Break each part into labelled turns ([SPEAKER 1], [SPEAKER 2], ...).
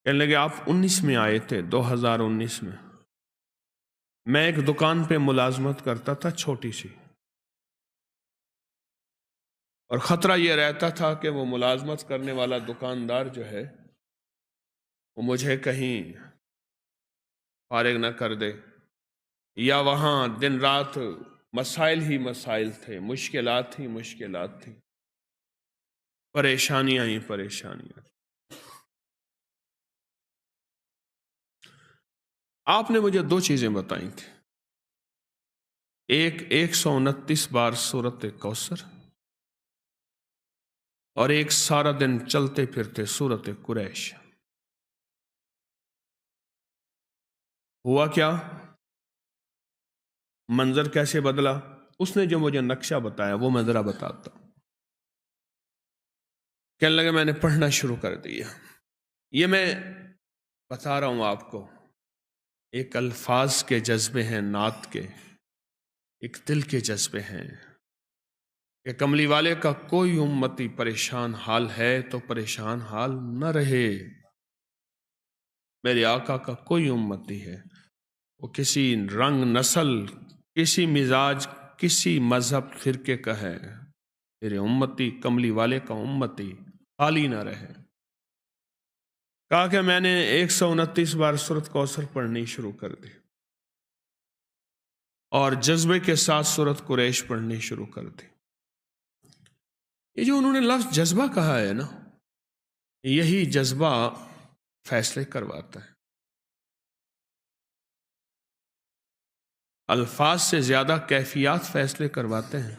[SPEAKER 1] کہنے لگے آپ 19 میں آئے تھے، 2019 میں ایک دکان پہ ملازمت کرتا تھا چھوٹی سی، اور خطرہ یہ رہتا تھا کہ وہ ملازمت کرنے والا دکاندار جو ہے وہ مجھے کہیں فارغ نہ کر دے، یا وہاں دن رات مسائل ہی مسائل تھے، مشکلات ہی مشکلات تھیں، پریشانیاں ہی پریشانیاں۔ آپ نے مجھے دو چیزیں بتائی تھیں، ایک 129 بار سورت کوثر، اور ایک سارا دن چلتے پھرتے سورت قریش۔ ہوا کیا؟ منظر کیسے بدلا؟ اس نے جو مجھے نقشہ بتایا وہ میں ذرا بتاتا ہوں۔ کہنے لگے میں نے پڑھنا شروع کر دیا۔ یہ میں بتا رہا ہوں آپ کو، ایک الفاظ کے جذبے ہیں، نعت کے، ایک دل کے جذبے ہیں کہ کملی والے کا کوئی امتی پریشان حال ہے تو پریشان حال نہ رہے۔ میرے آقا کا کوئی امتی ہے، وہ کسی رنگ، نسل، کسی مزاج، کسی مذہب، فرقے کا ہے، میرے امتی، کملی والے کا امتی خالی نہ رہے۔ کہا کہ میں نے 129 بار سورت کوثر پڑھنی شروع کر دی، اور جذبے کے ساتھ سورت قریش پڑھنی شروع کر دی۔ یہ جو انہوں نے لفظ جذبہ کہا ہے نا، یہی جذبہ فیصلے کرواتا ہے۔ الفاظ سے زیادہ کیفیات فیصلے کرواتے ہیں۔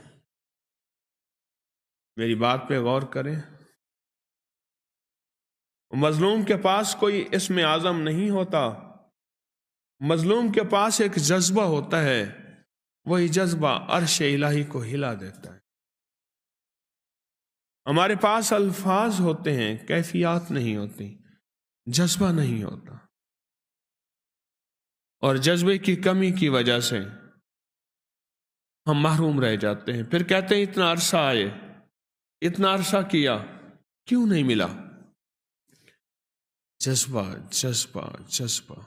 [SPEAKER 1] میری بات پہ غور کریں، مظلوم کے پاس کوئی اسم اعظم نہیں ہوتا، مظلوم کے پاس ایک جذبہ ہوتا ہے، وہی جذبہ عرش الہی کو ہلا دیتا ہے۔ ہمارے پاس الفاظ ہوتے ہیں، کیفیات نہیں ہوتی، جذبہ نہیں ہوتا، اور جذبے کی کمی کی وجہ سے ہم محروم رہ جاتے ہیں۔ پھر کہتے ہیں اتنا عرصہ آئے، اتنا عرصہ کیا، کیوں نہیں ملا؟ جذبہ جذبہ جذبہ۔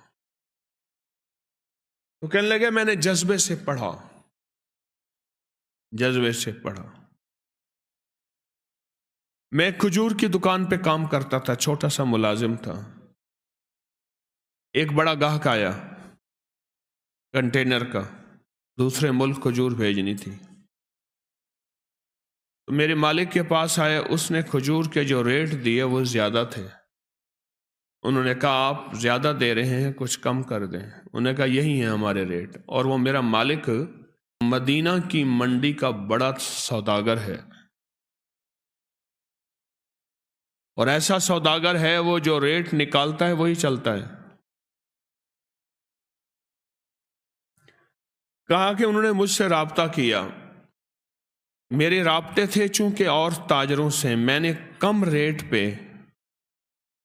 [SPEAKER 1] تو کہنے لگے میں نے جذبے سے پڑھا، جذبے سے پڑھا۔ میں کھجور کی دکان پہ کام کرتا تھا، چھوٹا سا ملازم تھا۔ ایک بڑا گاہک آیا کنٹینر کا، دوسرے ملک کھجور بھیجنی تھی، تو میرے مالک کے پاس آیا، اس نے کھجور کے جو ریٹ دیے وہ زیادہ تھے۔ انہوں نے کہا آپ زیادہ دے رہے ہیں، کچھ کم کر دیں۔ انہوں نے کہا یہی ہیں ہمارے ریٹ، اور وہ میرا مالک مدینہ کی منڈی کا بڑا سوداگر ہے، اور ایسا سوداگر ہے وہ جو ریٹ نکالتا ہے وہی چلتا ہے۔ کہا کہ انہوں نے مجھ سے رابطہ کیا، میرے رابطے تھے چونکہ اور تاجروں سے، میں نے کم ریٹ پہ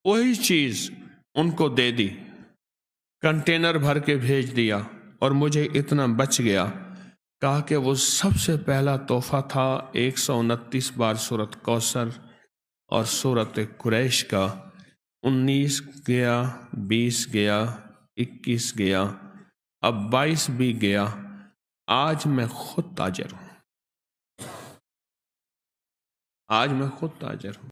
[SPEAKER 1] وہی چیز ان کو دے دی، کنٹینر بھر کے بھیج دیا، اور مجھے اتنا بچ گیا۔ کہا کہ وہ سب سے پہلا تحفہ تھا 129 بار سورت کوثر اور سورت قریش کا۔ 19 گیا، 20 گیا، 21 گیا، اب 22 بھی گیا۔ آج میں خود تاجر ہوں، آج میں خود تاجر ہوں۔